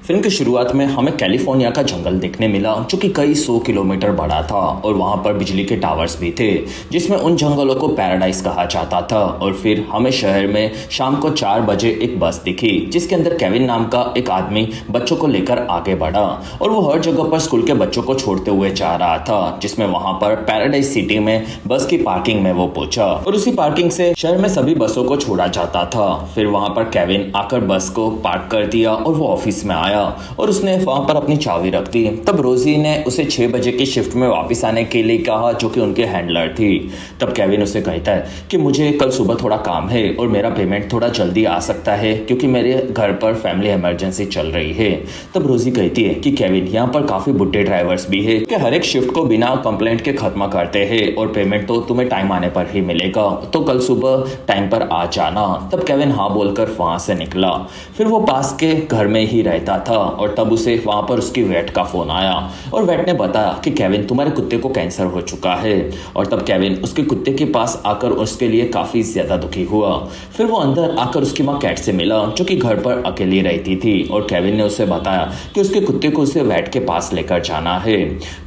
Film की शुरुआत में हमें कैलिफोर्निया का जंगल देखने मिला जो कि कई 100 किलोमीटर बड़ा था और वहां पर बिजली के टावर्स भी थे जिसमें उन जंगलों को पैराडाइज कहा जाता था। और फिर हमें शहर में शाम को 4 बजे एक बस दिखी जिसके अंदर केविन नाम का एक आदमी बच्चों को लेकर आगे बढ़ा और वो हर जगह पर स्कूल के बच्चों को छोड़ते हुए जा रहा था, जिसमें वहां पर पैराडाइज सिटी में बस की पार्किंग में वो पहुंचा और उसी पार्किंग से शहर में सभी बसों को छोड़ा जाता था। फिर वहां पर केविन आकर बस को पार्क कर दिया और वो ऑफिस में आया और उसने वहां पर अपनी चाबी रख दी। तब रोजी ने उसे 6 बजे की शिफ्ट में वापस आने के लिए कहा जो कि उनके हैंडलर थी। तब केविन उसे कहता है कि मुझे कल सुबह थोड़ा काम है और मेरा पेमेंट थोड़ा जल्दी आ सकता है क्योंकि मेरे घर पर फैमिली इमरजेंसी चल रही है। तब रोजी कहती है कि केविन, यहाँ पर काफी बुड्ढे ड्राइवर्स भी है कि हर एक शिफ्ट को बिना कंप्लेंट के खत्म करते हैं और पेमेंट तो तुम्हें टाइम आने पर ही मिलेगा, तो कल सुबह टाइम पर आ जाना। तब केविन हाँ बोलकर वहां से निकला। फिर वो पास के घर में ही रहता था और तब उसे वहां पर उसकी वेट का फोन आया और वेट ने बताया कि केविन, तुम्हारे कुत्ते को कैंसर हो चुका है। और तब केविन उसके कुत्ते के पास आकर उसके लिए काफी ज्यादा दुखी हुआ। फिर वो अंदर आकर उसकी माँ कैट से मिला जो कि घर पर अकेली रहती थी और केविन ने उसे बताया कि उसके कुत्ते को उसे वेट के पास लेकर जाना है।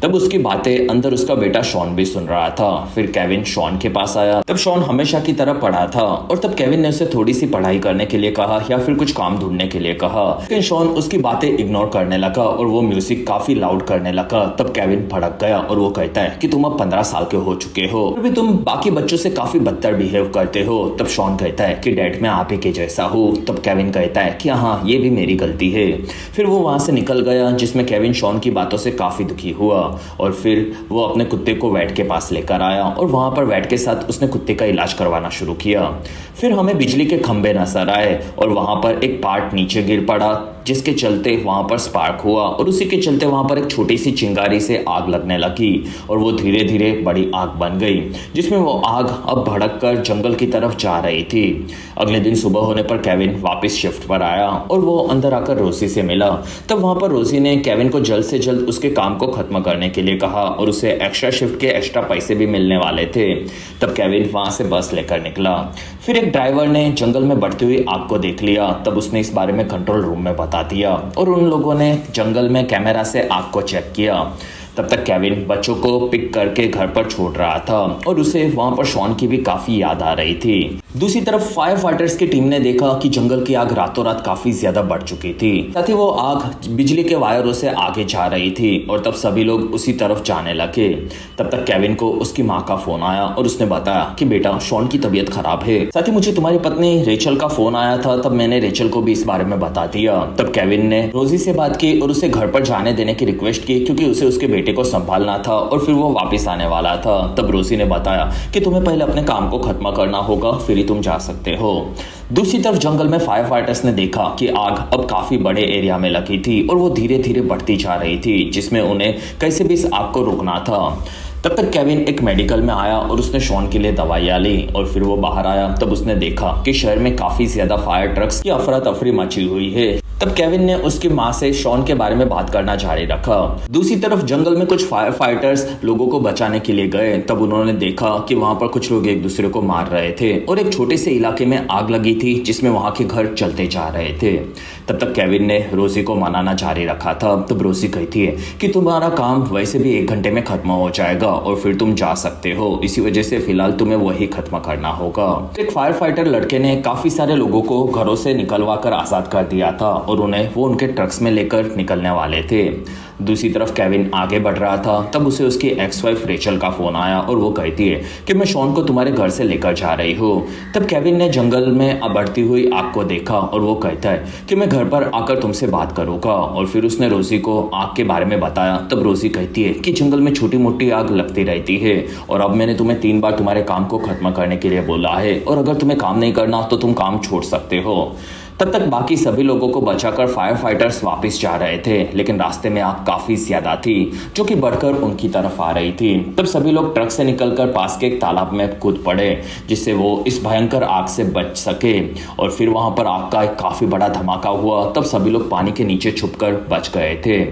तब उसकी बातें अंदर उसका बेटा शॉन भी सुन रहा था। फिर केविन शॉन के पास आया। तब शॉन हमेशा की तरह पढ़ा था और तब केविन ने उसे थोड़ी सी पढ़ाई करने के लिए कहा या फिर कुछ काम ढूंढने के लिए कहा, लेकिन शॉन उसकी बातें इग्नोर करने लगा और वो म्यूजिक काफी लाउड करने लगा। तब केविन भड़क गया और वो कहता है कि तुम अब 15 साल के हो चुके हो, फिर भी तुम बाकी बच्चों से काफी बदतर बिहेव करते हो। तब शॉन कहता है कि डैड मैं आप ही के जैसा हूँ। तब केविन कहता है कि हाँ ये भी मेरी गलती है। फिर वो वहां से निकल गया जिसमें केविन शॉन की बातों से काफी दुखी हुआ और फिर वो अपने कुत्ते को वेट के पास लेकर आया और वहां पर वेट के साथ उसने कुत्ते का इलाज करवाना शुरू किया। फिर हमें बिजली के खंभे नजर आए और वहां पर एक पार्ट नीचे गिर पड़ा जिसके चलते वहां पर स्पार्क हुआ और उसी के चलते वहां पर एक छोटी सी चिंगारी से आग लगने लगी और वो धीरे धीरे बड़ी आग बन गई जिसमें वो आग अब भड़क कर जंगल की तरफ जा रही थी। अगले दिन सुबह होने पर केविन वापस शिफ्ट पर आया और वो अंदर आकर रोजी से मिला। तब वहां पर रोजी ने केविन को जल्द से जल्द उसके काम को खत्म करने के लिए कहा और उसे एक्स्ट्रा शिफ्ट के एक्स्ट्रा पैसे भी मिलने वाले थे। तब केविन वहां से बस लेकर निकला। फिर एक ड्राइवर ने जंगल में बढ़ती हुई आग को देख लिया। तब उसने इस बारे में कंट्रोल रूम में बता दिया और उन लोगों ने जंगल में कैमरा से आग को चेक किया। तब तक केविन बच्चों को पिक करके घर पर छोड़ रहा था और उसे वहां पर शॉन की भी काफी याद आ रही थी। दूसरी तरफ फायर फाइटर्स की टीम ने देखा कि जंगल की आग रातों रात काफी ज्यादा बढ़ चुकी थी, साथ ही वो आग बिजली के वायरों से आगे जा रही थी और तब सभी लोग उसी तरफ जाने लगे। तब तक केविन को उसकी माँ का फोन आया और उसने बताया कि बेटा शॉन की तबीयत खराब है, साथ ही मुझे तुम्हारी पत्नी रेचल का फोन आया था। तब मैंने रेचल को भी इस बारे में बता दिया। तब केविन ने रोजी से बात की और उसे घर पर जाने देने की रिक्वेस्ट की क्योंकि उसे उसके बेटे को संभालना था और फिर वो वापस आने वाला था। तब रोजी ने बताया कि तुम्हें पहले अपने काम को खत्म करना होगा फिर ही तुम जा सकते हो। दूसरी तरफ जंगल में फायर फाइटर्स ने देखा कि आग अब काफी बड़े एरिया में लगी थी और वो धीरे धीरे बढ़ती जा रही थी जिसमें उन्हें कैसे भी इस आग को रोकना था। तब तक केविन एक मेडिकल में आया और उसने शॉन के लिए दवाइयाँ ली और फिर वो बाहर आया। तब उसने देखा कि शहर में काफी ज्यादा फायर ट्रक्स की अफरा तफरी मची हुई है। तब केविन ने उसकी माँ से शॉन के बारे में बात करना जारी रखा। दूसरी तरफ जंगल में कुछ फायर फाइटर्स लोगों को बचाने के लिए गए। तब उन्होंने देखा कि वहां पर कुछ लोग एक दूसरे को मार रहे थे और एक छोटे से इलाके में आग लगी थी जिसमें वहां के घर चलते जा रहे थे। तब तक केविन ने रोजी को मनाना जारी रखा था। तब रोजी कहती है कि तुम्हारा काम वैसे भी 1 घंटे में खत्म हो जाएगा और फिर तुम जा सकते हो, इसी वजह से फिलहाल तुम्हें वही खत्म करना होगा। एक फायर फाइटर लड़के ने काफी सारे लोगों को घरों से निकलवा कर आजाद कर दिया था और उन्हें वो उनके ट्रक्स में लेकर निकलने वाले थे। दूसरी तरफ केविन आगे बढ़ रहा था। तब उसे उसकी एक्स वाइफ रेचल का फोन आया और वो कहती है कि मैं शॉन को तुम्हारे घर से लेकर जा रही हूँ। तब केविन ने जंगल में बढ़ती हुई आग को देखा और वो कहता है कि मैं घर पर आकर तुमसे बात करूंगा और फिर उसने रोजी को आग के बारे में बताया। तब रोजी कहती है कि जंगल में छोटी मोटी आग लगती रहती है और अब मैंने तुम्हें 3 बार तुम्हारे काम को खत्म करने के लिए बोला है और अगर तुम्हें काम नहीं करना तो तुम काम छोड़ सकते हो। तब तक बाकी सभी लोगों को बचाकर फायर फाइटर्स वापस जा रहे थे, लेकिन रास्ते में आग काफी ज्यादा थी जो कि बढ़कर उनकी तरफ आ रही थी। तब सभी लोग ट्रक से निकलकर पास के एक तालाब में कूद पड़े जिससे वो इस भयंकर आग से बच सके और फिर वहां पर आग का एक काफी बड़ा धमाका हुआ। तब सभी लोग पानी के नीचे छुपकर बच गए थे।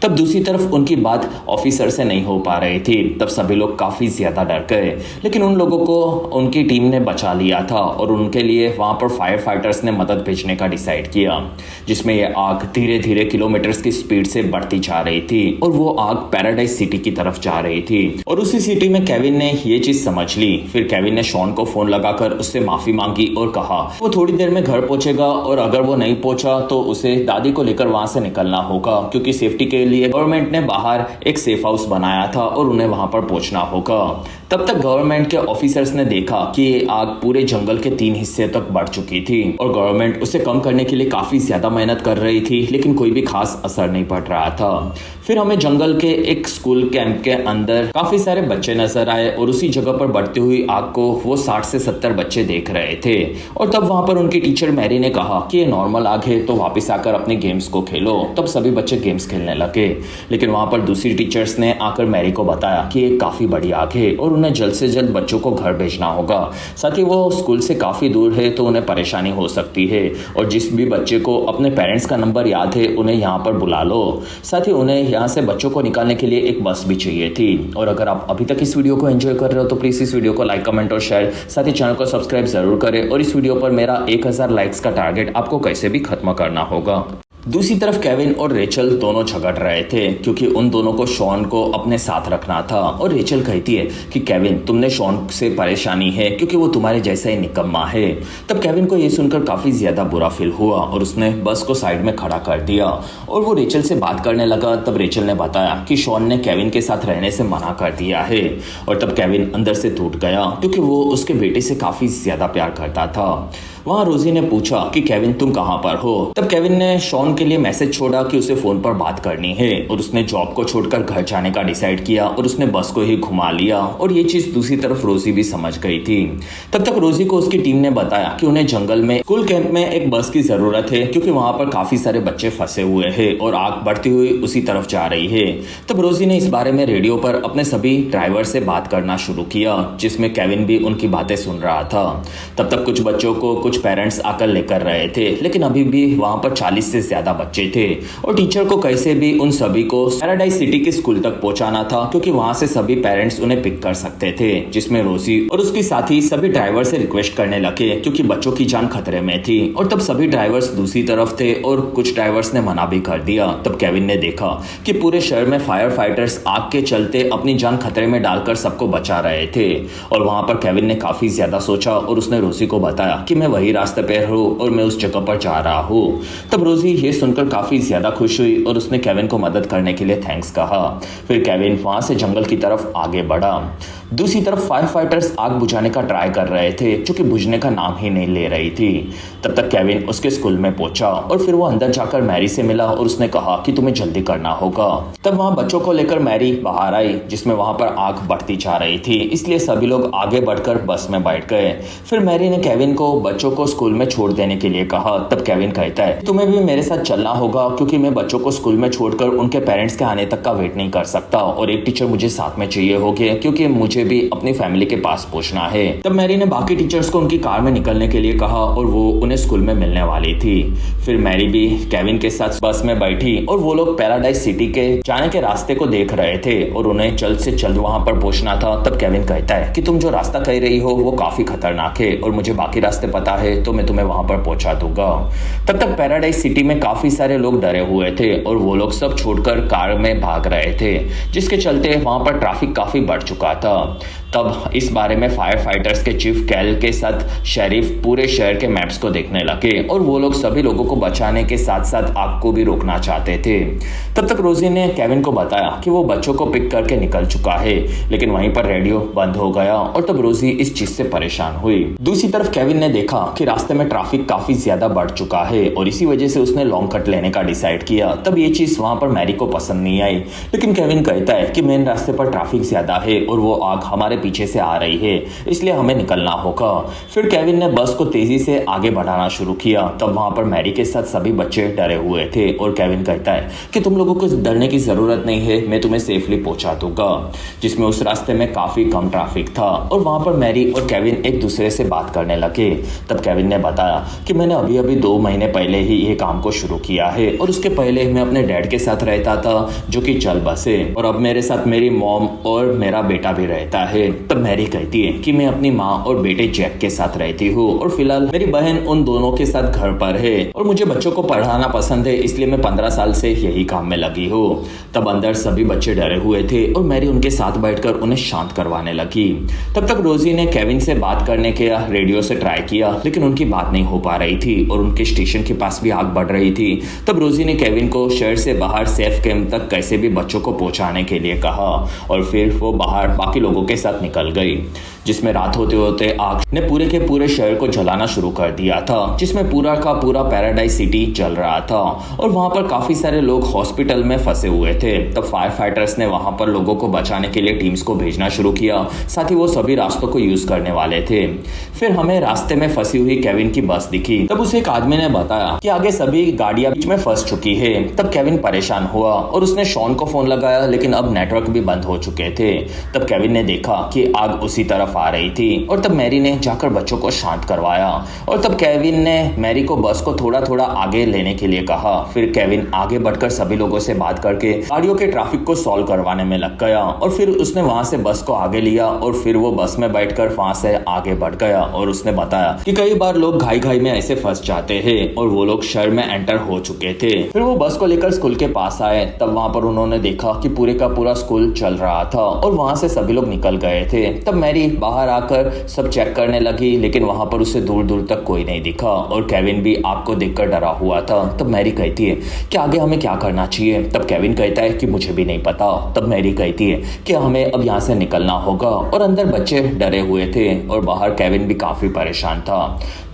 तब दूसरी तरफ उनकी बात ऑफिसर से नहीं हो पा रही थी। तब सभी लोग काफी ज्यादा डर गए, लेकिन उन लोगों को उनकी टीम ने बचा लिया था और उनके लिए वहां पर फायर फाइटर्स ने मदद भेजने का डिसाइड किया, जिसमें ये आग धीरे धीरे किलोमीटर्स की स्पीड से बढ़ती जा रही थी और वो आग पैराडाइज सिटी की तरफ जा रही थी। और उसी सिटी में केविन ने ये चीज समझ ली। फिर केविन ने शॉन को फोन लगाकर उससे माफी मांगी और कहा वो थोड़ी देर में घर पहुंचेगा और अगर वो नहीं पहुंचा तो उसे दादी को लेकर वहां से निकलना होगा, क्योंकि सेफ्टी के लिए गवर्नमेंट ने बाहर एक सेफ हाउस बनाया था और उन्हें वहां पर पहुंचना होगा। तब तक गवर्नमेंट के ऑफिसर्स ने देखा कि ये आग पूरे जंगल के 3 हिस्से तक बढ़ चुकी थी और गवर्नमेंट उसे कम करने के लिए काफी ज्यादा मेहनत कर रही थी, लेकिन कोई भी खास असर नहीं पड़ रहा था। फिर हमें जंगल के एक स्कूल कैंप के अंदर काफी सारे बच्चे नजर आए और उसी जगह पर बढ़ती हुई आग को वो 60 से 70 बच्चे देख रहे थे। और तब वहां पर उनकी टीचर मैरी ने कहा कि ये नॉर्मल आग है तो वापस आकर अपने गेम्स को खेलो। तब सभी बच्चे गेम्स खेलने लगे, लेकिन वहां पर दूसरी टीचर्स ने आकर मैरी को बताया कि ये काफी बड़ी आग है और उन्हें जल्द से जल्द बच्चों को घर भेजना होगा, साथ ही वो स्कूल से काफी दूर है तो उन्हें परेशानी हो सकती है। और जिस भी बच्चे को अपने पेरेंट्स का नंबर याद है उन्हें यहाँ पर बुला लो। साथ ही उन्हें यहाँ से बच्चों को निकालने के लिए एक बस भी चाहिए थी। और अगर आप अभी तक इस वीडियो को एंजॉय कर रहे हो तो प्लीज इस वीडियो को लाइक, कमेंट और शेयर, साथ ही चैनल को सब्सक्राइब जरूर करें। और इस वीडियो पर मेरा 1000 लाइक्स का टारगेट आपको कैसे भी खत्म करना होगा। दूसरी तरफ केविन और रेचल दोनों झगड़ रहे थे, क्योंकि उन दोनों को शॉन को अपने साथ रखना था। और रेचल कहती है कि केविन तुमने शॉन से परेशानी है क्योंकि वो तुम्हारे जैसा ही निकम्मा है। तब केविन को ये सुनकर काफी ज्यादा बुरा फील हुआ और उसने बस को साइड में खड़ा कर दिया और वो रेचल से बात करने लगा। तब रेचल ने बताया कि शॉन ने केविन के साथ रहने से मना कर दिया है। और तब केविन अंदर से टूट गया, क्योंकि वो उसके बेटे से काफी ज्यादा प्यार करता था। वहां रोजी ने पूछा कि केविन तुम कहां पर हो। तब केविन ने शॉन के लिए मैसेज छोड़ा कि उसे फोन पर बात करनी है और उसने जॉब को छोड़कर घर जाने का डिसाइड किया और उसने बस को ही घुमा लिया। और ये चीज दूसरी तरफ रोजी भी समझ गई थी। तब तक रोजी को उसकी टीम ने बताया कि उन्हें जंगल में स्कूल कैंप में एक बस की जरूरत है, क्योंकि वहां पर काफी सारे बच्चे फंसे हुए हैं और आग बढ़ती हुई उसी तरफ जा रही है। तब रोजी ने इस बारे में रेडियो पर अपने सभी ड्राइवर से बात करना शुरू किया, जिसमें केविन भी उनकी बातें सुन रहा था। तब तक कुछ बच्चों को कुछ पेरेंट्स आकर लेकर रहे थे, लेकिन अभी भी वहां पर 40 से ज्यादा बच्चे थे और टीचर को कैसे भी उन सभी को पैराडाइज सिटी के स्कूल तक पहुंचाना था, क्योंकि वहां से सभी पेरेंट्स उन्हें पिक कर सकते थे। जिसमें रोजी और उसके साथी सभी ड्राइवर से रिक्वेस्ट करने लगे, क्योंकि बच्चों की जान खतरे में थी। और तब सभी ड्राइवर्स दूसरी तरफ थे और कुछ ड्राइवर्स ने मना भी कर दिया। तब केविन ने देखा कि पूरे शहर में फायर फाइटर्स आग के चलते अपनी जान खतरे में डालकर सबको बचा रहे थे। और वहां पर केविन ने काफी ज्यादा सोचा और उसने रोजी को बताया कि मैं वही रास्ते पे हूँ और मैं उस जगह पर जा रहा हूँ। तब रोजी ये सुनकर काफी ज्यादा खुश हुई और उसने केविन को मदद करने के लिए थैंक्स कहा। फिर केविन वहां से जंगल की तरफ आगे बढ़ा। दूसरी तरफ फायर फाइटर्स आग बुझाने का ट्राई कर रहे थे, जो कि बुझने का नाम ही नहीं ले रही थी। तब तक केविन उसके स्कूल में पहुंचा और फिर वो अंदर जाकर मैरी से मिला और उसने कहा कि तुम्हें जल्दी करना होगा। तब वहां बच्चों को लेकर मैरी बाहर आई, जिसमें वहां पर आग बढ़ती जा रही थी, इसलिए सभी लोग आगे बढ़कर बस में बैठ गए। फिर मैरी ने केविन को बच्चों को स्कूल में छोड़ देने के लिए कहा। तब केविन कहता है तुम्हें भी मेरे साथ चलना होगा, क्योंकि मैं बच्चों को स्कूल में छोड़कर उनके पेरेंट्स के आने तक का वेट नहीं कर सकता और एक टीचर मुझे साथ में चाहिए होगी, क्योंकि मुझे भी अपनी फैमिली के पास पहुंचना है। तब मैरी ने बाकी टीचर्स को उनकी कार में निकलने के लिए कहा और वो उन्हें स्कूल में मिलने वाली थी। फिर मैरी भी केविन के साथ बस में बैठी और वो लोग पैराडाइज सिटी के जाने के रास्ते को देख रहे थे और उन्हें जल्द से जल्द वहां पर पहुंचना था। तब केविन कहता है कि तुम जो रास्ता कह रही हो वो काफी खतरनाक है और मुझे बाकी रास्ते पता है, तो मैं तुम्हें वहां पर पहुंचा दूंगा। तब तक पैराडाइज सिटी में काफी सारे लोग डरे हुए थे और वो लोग सब छोड़कर कार में भाग रहे थे, जिसके चलते वहां पर ट्रैफिक काफी बढ़ चुका था। तब इस बारे में फायर फाइटर्स के चीफ कैल के साथ शेरिफ पूरे शहर के मैप्स को देखने लगे और वो लोग सभी लोगों को बचाने के साथ साथ आग को भी रोकना चाहते थे। तब तक रोजी ने केविन को बताया कि वो बच्चों को पिक करके निकल चुका है, लेकिन वहीं पर रेडियो बंद हो गया और तब रोजी इस चीज से परेशान हुई। दूसरी तरफ केविन ने देखा कि रास्ते में ट्रैफिक काफी ज्यादा बढ़ चुका है और इसी वजह से उसने लॉन्ग कट लेने का डिसाइड किया। तब ये चीज वहां पर मैरी को पसंद नहीं आई, लेकिन केविन कहता है कि मेन रास्ते पर ट्रैफिक ज्यादा है और वो आग हमारे पीछे से आ रही है, इसलिए हमें निकलना होगा। फिर केविन ने बस को तेजी से आगे बढ़ाना शुरू किया। तब वहां पर मैरी के साथ सभी बच्चे डरे हुए थे और केविन कहता है कि तुम लोगों को डरने की जरूरत नहीं है, मैं तुम्हें सेफली पहुंचा दूंगा। जिसमें उस रास्ते में काफी कम ट्रैफिक था और वहां पर मैरी और केविन एक दूसरे से बात करने लगे। तब केविन ने बताया कि मैंने अभी अभी 2 महीने पहले ही ये काम को शुरू किया है और उसके पहले मैं अपने डैड के साथ रहता था जो कि चल बसे, और अब मेरे साथ मेरी मॉम और मेरा बेटा भी रहता है। तब मैरी कहती है कि मैं अपनी माँ और बेटे जैक के साथ रहती हूँ और फिलहाल मेरी बहन उन दोनों के साथ घर पर है और मुझे बच्चों को पढ़ाना पसंद है, इसलिए मैं 15 साल से यही काम में लगी हूँ। तब अंदर सभी बच्चे डरे हुए थे और मैरी उनके साथ बैठकर उन्हें शांत करवाने लगी। तब तक रोजी ने केविन से बात करने के रेडियो से ट्राई किया, लेकिन उनकी बात नहीं हो पा रही थी और उनके स्टेशन के पास भी आग बढ़ रही थी। तब रोजी ने केविन को शहर से बाहर सेफ कैंप तक कैसे भी बच्चों को पहुंचाने के लिए कहा और फिर वो बाहर बाकी लोगों के साथ निकल गई। जिसमें रात होते होते आग ने पूरे के पूरे शहर को जलाना शुरू कर दिया था, जिसमें पूरा का पूरा पैराडाइज सिटी जल रहा था और वहां पर काफी सारे लोग हॉस्पिटल में फंसे हुए थे। तब फायर फाइटर्स ने वहां पर लोगों को बचाने के लिए टीम्स को भेजना शुरू किया, साथ ही वो सभी रास्तों को यूज करने वाले थे। फिर हमें रास्ते में फंसी हुई केविन की बस दिखी। तब उसे एक आदमी ने बताया कि आगे सभी गाड़ियां बीच में फंस चुकी है। तब केविन परेशान हुआ और उसने शॉन को फोन लगाया, लेकिन अब नेटवर्क भी बंद हो चुके थे। तब केविन ने देखा कि आग उसी तरफ आ रही थी और तब मैरी ने जाकर बच्चों को शांत करवाया और तब केविन ने मैरी को बस को थोड़ा थोड़ा आगे लेने के लिए कहा। फिर केविन आगे बढ़कर सभी लोगों से बात करके गाड़ियों के ट्रैफिक को सॉल्व करवाने में लग गया और फिर उसने वहां से बस को आगे लिया और फिर वो बस में बैठकर वहां से आगे बढ़ गया और उसने बताया कि कई बार लोग घाई घाई में ऐसे फंस जाते हैं और वो लोग शहर में एंटर हो चुके थे। फिर वो बस को लेकर स्कूल के पास आए। तब वहां पर उन्होंने देखा कि पूरे का पूरा स्कूल चल रहा था और वहां से सभी लोग निकल गए थे। तब मैरी बाहर आकर सब चेक करने लगी, लेकिन वहां पर उसे दूर दूर तक कोई नहीं दिखा और केविन भी आग को देखकर डरा हुआ था। तब मैरी कहती है कि आगे हमें क्या करना चाहिए। तब केविन कहता है कि मुझे भी नहीं पता। तब मैरी कहती है कि हमें अब यहाँ से निकलना होगा और अंदर बच्चे डरे हुए थे और बाहर केविन भी काफी परेशान था।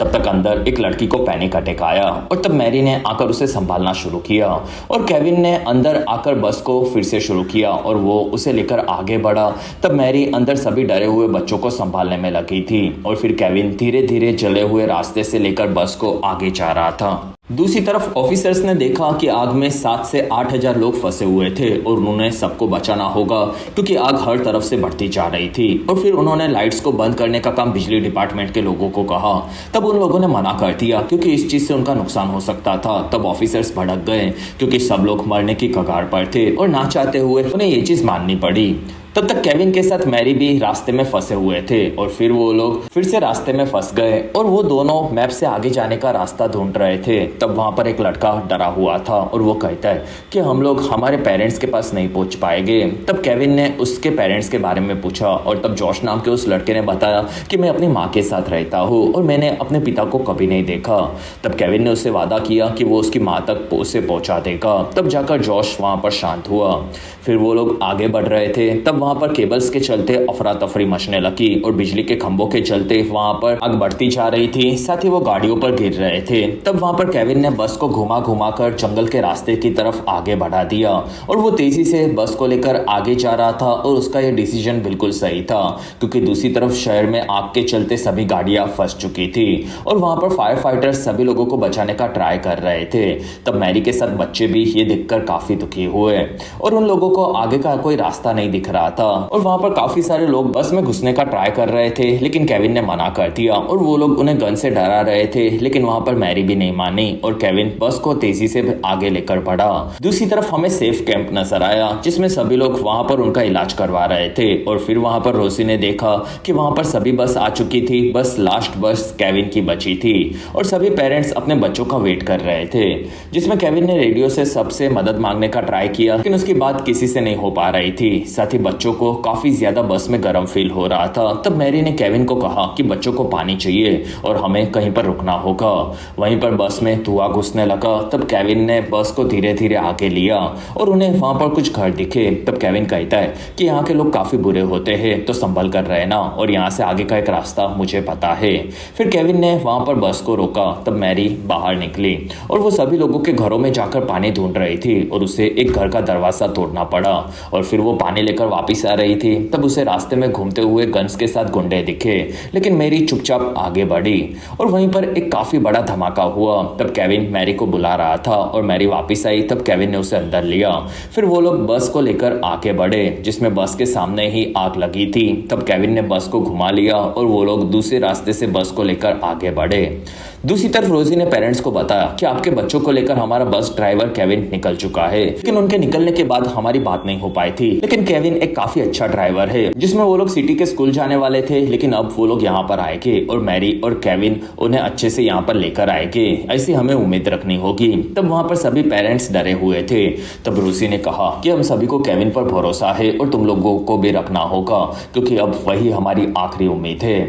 तब तक अंदर एक लड़की को पैनिक अटैक आया और तब मैरी ने आकर उसे संभालना शुरू किया और केविन ने अंदर आकर बस को फिर से शुरू किया और वो उसे लेकर आगे बढ़ा। तब मैरी अंदर सभी डरे हुए बच्चों को संभालने में लगी थी और फिर केविन धीरे धीरे जले हुए रास्ते से लेकर बस को आगे जा रहा था। दूसरी तरफ ऑफिसर्स ने देखा कि आग में 7 से 8 हजार लोग फंसे हुए थे और उन्होंने सबको बचाना होगा क्योंकि आग हर तरफ से बढ़ती जा रही थी। और फिर उन्होंने लाइट्स को बंद करने का काम बिजली डिपार्टमेंट के लोगों को कहा। तब उन लोगों ने मना कर दिया क्योंकि इस चीज से उनका नुकसान हो सकता था। तब ऑफिसर्स भड़क गए क्योंकि सब लोग मरने की कगार पर थे और ना चाहते हुए उन्हें ये चीज माननी पड़ी। तब तक केविन के साथ मैरी भी रास्ते में फंसे हुए थे और फिर वो लोग फिर से रास्ते में फंस गए और वो दोनों मैप से आगे जाने का रास्ता ढूंढ रहे थे। तब वहां पर एक लड़का डरा हुआ था और वो कहता है कि हम लोग हमारे पेरेंट्स के पास नहीं पहुंच पाएंगे। तब केविन ने उसके पेरेंट्स के बारे में पूछा और तब जॉश नाम के उस लड़के ने बताया कि मैं अपनी माँ के साथ रहता हूँ और मैंने अपने पिता को कभी नहीं देखा। तब केविन ने उससे वादा किया कि वो उसकी माँ तक उसे पहुंचा देगा। तब जाकर जॉश वहां पर शांत हुआ। फिर वो लोग आगे बढ़ रहे थे। तब वहां पर केबल्स के चलते अफरा तफरी मचने लगी और बिजली के खंभों के चलते वहां पर आग बढ़ती जा रही थी, साथ ही वो गाड़ियों पर गिर रहे थे। तब वहां पर केविन ने बस को घुमा घुमा कर जंगल के रास्ते की तरफ आगे बढ़ा दिया और वो तेजी से बस को लेकर आगे जा रहा था और उसका ये डिसीजन बिल्कुल सही था क्योंकि दूसरी तरफ शहर में आग के चलते सभी गाड़ियां फंस चुकी थी और वहां पर फायर फाइटर्स सभी लोगों को बचाने का ट्राई कर रहे थे। तब मैरी के साथ बच्चे भी ये देखकर काफी दुखी हुए और उन लोगों को आगे का कोई रास्ता नहीं दिख रहा था और वहां पर काफी सारे लोग बस में घुसने का ट्राई कर रहे थे, लेकिन केविन ने मना कर दिया और वो लोग उन्हें गन से डरा रहे थे, लेकिन वहां पर मैरी भी नहीं मानी और केविन बस को तेजी से आगे लेकर बढ़ा। दूसरी तरफ हमें सेफ कैंप नजर आया जिसमें सभी लोग वहां पर उनका इलाज करवा रहे थे और फिर वहां पर रोसी ने देखा कि वहां पर सभी बस आ चुकी थी, बस लास्ट बस केविन की बची थी और सभी पेरेंट्स अपने बच्चों का वेट कर रहे थे। जिसमें केविन ने रेडियो से सबसे मदद मांगने का ट्राई किया, लेकिन उसकी बात किसी से नहीं हो पा रही थी। साथ ही बच्चों को काफी ज्यादा बस में गर्म फील हो रहा था। तब मैरी ने केविन को कहा कि बच्चों को पानी चाहिए और हमें कहीं पर रुकना होगा। वहीं पर बस में धुआं घुसने लगा। तब केविन ने बस को धीरे धीरे आगे लिया और उन्हें वहां पर कुछ घर दिखे। तब केविन कहता है कि यहाँ के लोग काफी बुरे होते हैं, तो संभल कर रहना और यहाँ से आगे का एक रास्ता मुझे पता है। फिर केविन ने वहां पर बस को रोका। तब मैरी बाहर निकली और वो सभी लोगों के घरों में जाकर पानी ढूंढ रही थी और उसे एक घर का दरवाजा तोड़ना पड़ा और फिर वो पानी लेकर वापस वापस आ रही थी तब उसे रास्ते में घूमते हुए गन्स के साथ गुंडे दिखे, लेकिन मैरी चुपचाप आगे बढ़ी और वहीं पर एक काफी बड़ा धमाका हुआ। तब केविन मैरी को बुला रहा था और मैरी वापस आई तब केविन ने उसे अंदर लिया। फिर वो लोग बस को लेकर आगे बढ़े जिसमें बस के सामने ही आग लगी थी। तब केविन ने बस को घुमा लिया और वो लोग दूसरे रास्ते से बस को लेकर आगे बढ़े। दूसरी तरफ रोजी ने पेरेंट्स को बताया कि आपके बच्चों को लेकर हमारा बस ड्राइवर केविन निकल चुका है, लेकिन उनके निकलने के बाद हमारी बात नहीं हो पाई थी। लेकिन केविन एक काफी अच्छा ड्राइवर है। जिसमें वो लोग सिटी के स्कूल जाने वाले थे, लेकिन अब वो लोग यहाँ पर आएंगे और मैरी और केविन उन्हें अच्छे से यहाँ पर लेकर आएंगे, ऐसी हमें उम्मीद रखनी होगी। तब वहाँ पर सभी पेरेंट्स डरे हुए थे। तब रोजी ने कहा कि हम सभी को केविन पर भरोसा है और तुम लोगों को भी रखना होगा, क्योंकि अब वही हमारी आखिरी उम्मीद है।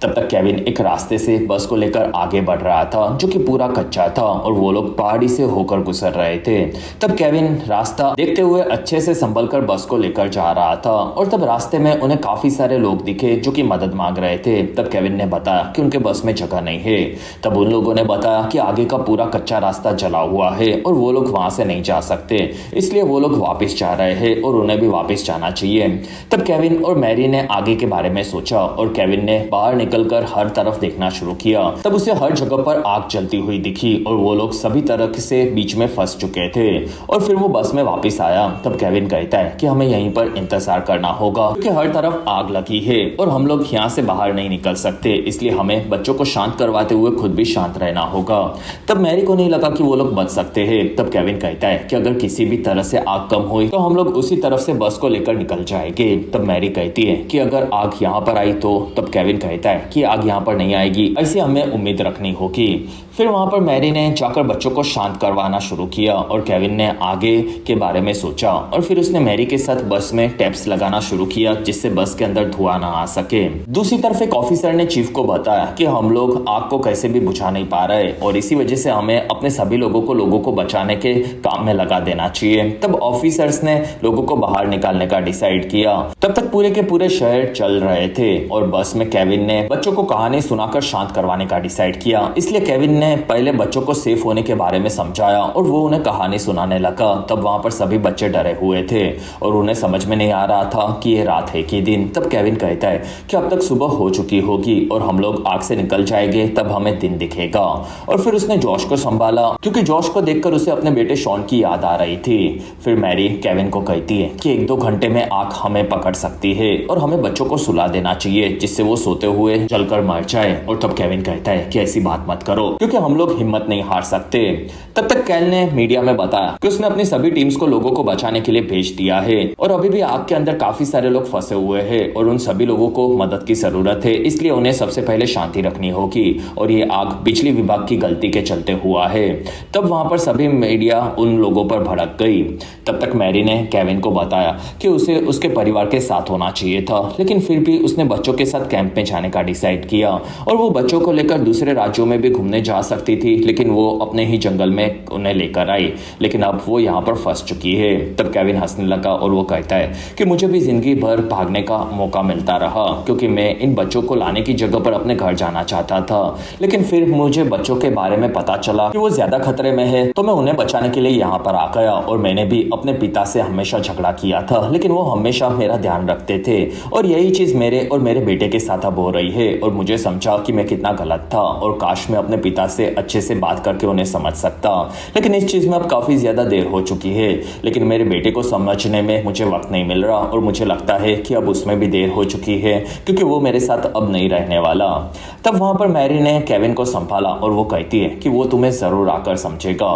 तब तक केविन एक रास्ते से बस को लेकर आगे बढ़ रहा था जो कि पूरा कच्चा था और वो लोग पहाड़ी से होकर गुजर रहे थे। तब केविन रास्ता देखते हुए अच्छे से संभल कर बस को लेकर जा रहा था और तब रास्ते में उन्हें काफी सारे लोग दिखे जो कि मदद मांग रहे थे। तब केविन ने बताया कि उनके बस में जगह नहीं है। तब उन लोगों ने बताया कि आगे का पूरा कच्चा रास्ता जला हुआ है और वो लोग वहां से नहीं जा सकते, इसलिए वो लोग वापस जा रहे हैं और उन्हें भी वापस जाना चाहिए। तब केविन और मैरी ने आगे के बारे में सोचा और केविन ने बाहर निकलकर हर तरफ देखना शुरू किया। तब उसे हर जगह पर आग जलती हुई दिखी और वो लोग सभी तरह से बीच में फंस चुके थे। और फिर वो बस में वापस आया। तब केविन कहता है कि हमें यहीं पर इंतजार करना होगा क्योंकि हर तरफ आग लगी है और हम लोग यहाँ से बाहर नहीं निकल सकते, इसलिए हमें बच्चों को शांत करवाते हुए खुद भी शांत रहना होगा। तब मैरी को नहीं लगा कि वो लोग बच सकते हैं। तब केविन कहता है कि अगर किसी भी तरह से आग कम हुई तो हम लोग उसी तरफ से बस को लेकर निकल जाएंगे। तब मैरी कहती है कि अगर आग यहाँ पर आई तो। तब केविन कहता है कि आग यहाँ पर नहीं आएगी, ऐसी हमें उम्मीद रखनी होगी। फिर वहां पर मैरी ने जाकर बच्चों को शांत करवाना शुरू किया और केविन ने आगे के बारे में सोचा और फिर उसने मैरी के साथ बस में टैप्स लगाना शुरू किया जिससे बस के अंदर धुआं ना आ सके। दूसरी तरफ एक ऑफिसर ने चीफ को बताया कि हम लोग आग को कैसे भी बुझा नहीं पा रहे और इसी वजह से हमें अपने सभी लोगों को बचाने के काम में लगा देना चाहिए। तब ऑफिसर्स ने लोगों को बाहर निकालने का डिसाइड किया। तब तक पूरे के पूरे शहर चल रहे थे और बस में केविन ने बच्चों को कहानी सुनाकर शांत करवाने का डिसाइड किया। इसलिए केविन ने पहले बच्चों को सेफ होने के बारे में समझाया और वो उन्हें कहानी सुनाने लगा। तब वहां पर सभी बच्चे डरे हुए थे और उन्हें समझ में नहीं आ रहा था कि ये रात है कि दिन। तब केविन कहता है कि अब तक सुबह हो चुकी होगी और हम लोग आग से निकल जाएंगे, तब हमें दिन दिखेगा। और फिर उसने जॉश को संभाला क्योंकि जॉश को देखकर उसे अपने बेटे शॉन की याद आ रही थी। फिर मैरी केविन को कहती है कि 1-2 घंटे में आग हमें पकड़ सकती है और हमें बच्चों को सुला देना चाहिए जिससे वो सोते हुए जलकर मर जाए। और तब केविन कहता है कि ऐसी बात मत करो क्योंकि हम लोग हिम्मत नहीं हार सकते। तब तक कैल ने मीडिया में बताया कि उसने अपनी सभी टीम्स को लोगों को बचाने के लिए भेज दिया है और अभी भी आग के अंदर काफी सारे लोग फंसे हुए हैं और उन सभी लोगों को मदद की जरूरत है, इसलिए उन्हें सबसे पहले शांति रखनी होगी और ये आग बिजली विभाग की गलती के चलते हुआ है। तब वहां पर सभी मीडिया उन लोगों पर भड़क गई। तब तक मैरी ने केविन को बताया कि उसे उसके परिवार के साथ होना चाहिए था, लेकिन फिर भी उसने बच्चों के साथ कैंप में जाने का डिसाइड किया और वो बच्चों को लेकर दूसरे राज्यों में भी घूमने जा सकती थी, लेकिन वो अपने ही जंगल में उन्हें लेकर आई, लेकिन अब वो यहाँ पर फंस चुकी है। तब केविन हंसने लगा और वो कहता है कि मुझे भी जिंदगी भर भागने का मौका मिलता रहा क्योंकि मैं इन बच्चों को लाने की जगह पर अपने घर जाना चाहता था, लेकिन फिर मुझे बच्चों के बारे में पता चला कि वो ज्यादा खतरे में है, तो मैं उन्हें बचाने के लिए यहाँ पर आ गया। और मैंने भी अपने पिता से हमेशा झगड़ा किया था, लेकिन वो हमेशा मेरा ध्यान रखते थे और यही चीज मेरे और मेरे बेटे के साथ अब हो रही है और मुझे समझा कि मैं कितना गलत था और काश मैं अपने पिता से अच्छे से बात करके उन्हें समझ सकता, लेकिन इस चीज में अब काफी ज्यादा देर हो चुकी है। लेकिन मेरे बेटे को समझने में मुझे वक्त नहीं मिल रहा और मुझे लगता है कि अब उसमें भी देर हो चुकी है क्योंकि वो मेरे साथ अब नहीं रहने वाला। तब वहां पर मैरी ने केविन को संभाला और वो कहती है कि वो तुम्हें जरूर आकर समझेगा।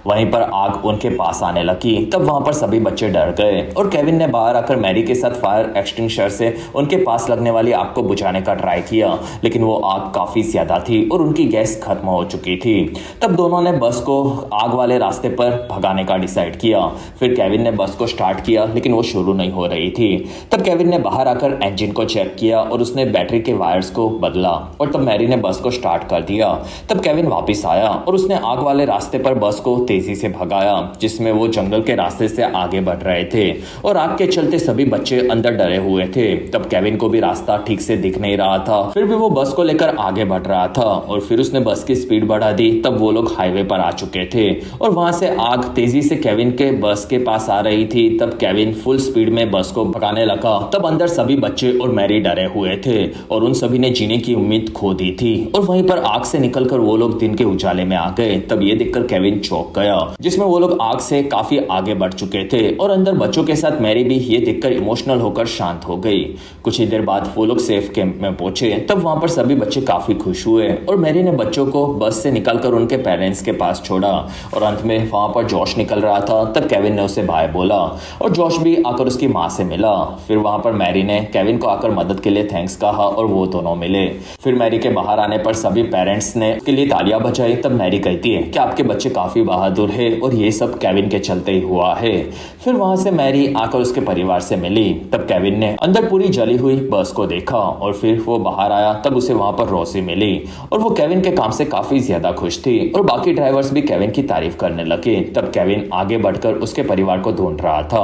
वहीं पर आग उनके पास आने लगी। तब वहां पर सभी बच्चे डर गए और केविन ने बाहर आकर मैरी के साथ फायर एक्सटिंग्विशर से उनके पास लगने वाली आग को बुझाने का ट्राई किया, लेकिन वो आग काफी ज्यादा थी और उनकी गैस खत्म हो चुकी थी। तब दोनों ने बस को आग वाले रास्ते पर भगाने का डिसाइड किया। फिर केविन ने बस को स्टार्ट किया, लेकिन वो शुरू नहीं हो रही थी। तब केविन ने बाहर आकर इंजन को चेक किया और उसने बैटरी के वायर्स को बदला और तब मैरी ने बस को स्टार्ट कर दिया। तब केविन वापस आया और उसने आग वाले रास्ते पर बस को तेजी से भगाया जिसमें वो जंगल के रास्ते से आगे बढ़ रहे थे और आग के चलते सभी बच्चे अंदर डरे हुए थे। तब केविन को भी रास्ता ठीक से दिख नहीं रहा था, फिर भी वो बस को लेकर आगे बढ़ रहा था और फिर उसने बस की स्पीड स्पीड बढ़ा दी तब वो लोग हाईवे पर आ चुके थे और वहां से आग तेजी से केविन के बस के पास आ रही थी। तब केविन फुल स्पीड में बस को भगाने लगा। तब अंदर सभी बच्चे और मैरी डरे हुए थे और उन सभी ने जीने की उम्मीद खो दी थी और वहीं पर आग से निकलकर वो लोग दिन के उजाले में आ गए। तब ये देखकर केविन चौंक गया, जिसमें वो लोग आग से काफी आगे बढ़ चुके थे और अंदर बच्चों के साथ मैरी भी ये देखकर इमोशनल होकर शांत हो गई। कुछ ही देर बाद वो लोग सेफ कैंप में पहुंचे। तब वहां पर सभी बच्चे काफी खुश हुए और मैरी ने बच्चों को बस से निकालकर उनके पेरेंट्स के पास छोड़ा और अंत में वहां पर जॉश निकल रहा था। तब केविन ने उसे बाय बोला और जॉश भी आकर उसकी माँ से मिला। फिर वहां पर मैरी ने केविन को आकर मदद के लिए थैंक्स कहा और वो दोनों मिले। फिर मैरी के बाहर आने पर सभी पेरेंट्स ने उसके लिए तालियां बजाई। तब मैरी कहती है कि आपके बच्चे काफी बहादुर है और ये सब केविन के चलते ही हुआ है। फिर वहां से मैरी आकर उसके परिवार से मिली। तब केविन ने अंदर पूरी जली हुई बस को देखा और फिर वो बाहर आया। तब उसे वहां पर रोसी मिली और वो केविन के काम से काफी ज्यादा खुश थी और बाकी ड्राइवर्स भी केविन की तारीफ करने लगे। तब केविन आगे बढ़कर उसके परिवार को ढूंढ रहा था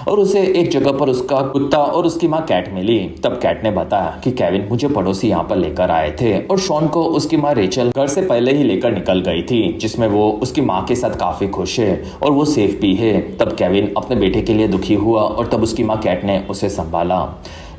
और उसे एक जगह पर उसका कुत्ता और उसकी माँ कैट मिली। तब कैट ने बताया कि केविन मुझे पड़ोसी यहाँ पर लेकर आए थे और शॉन को उसकी माँ रेचल घर से पहले ही लेकर निकल गई थी, जिसमें वो उसकी माँ के साथ काफी खुश है और वो सेफ भी है। तब केविन अपने बेटे के लिए दुखी हुआ और तब उसकी माँ कैट ने उसे संभाला।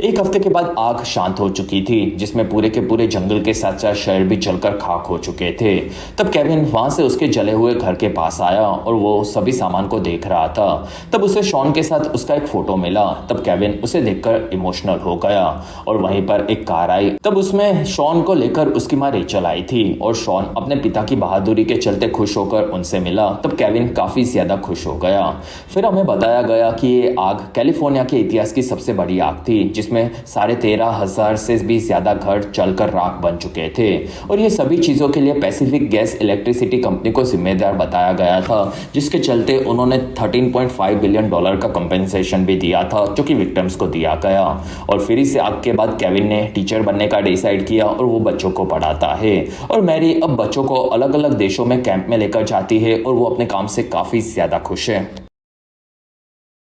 एक हफ्ते के बाद आग शांत हो चुकी थी, जिसमें पूरे के पूरे जंगल के साथ साथ शहर भी जलकर खाक हो चुके थे। तब केविन वहां से उसके जले हुए घर के पास आया और वो सभी सामान को देख रहा था। तब उसे शॉन के साथ उसका एक फोटो मिला। तब केविन उसे देखकर इमोशनल हो गया और वहीं पर एक कार आई। तब उसमें शॉन को लेकर उसकी माँ रेचल आई थी और शॉन अपने पिता की बहादुरी के चलते खुश होकर उनसे मिला। तब केविन काफी ज्यादा खुश हो गया। फिर हमें बताया गया कि ये आग कैलिफोर्निया के इतिहास की सबसे बड़ी आग थी, जिसमें 13,500 से भी ज्यादा घर जलकर राख बन चुके थे और ये सभी चीजों के लिए पैसिफिक गैस इलेक्ट्रिसिटी कंपनी को जिम्मेदार बताया गया था, जिसके चलते उन्होंने $13.5 बिलियन का कंपेंसेशन भी दिया था, जो कि विक्टिम्स को दिया गया। और फिर इस आग के बाद केविन ने टीचर बनने का डिसाइड किया और वो बच्चों को पढ़ाता है और मैरी अब बच्चों को अलग अलग देशों में कैंप में लेकर जाती है और वो अपने काम से काफी ज्यादा खुश है।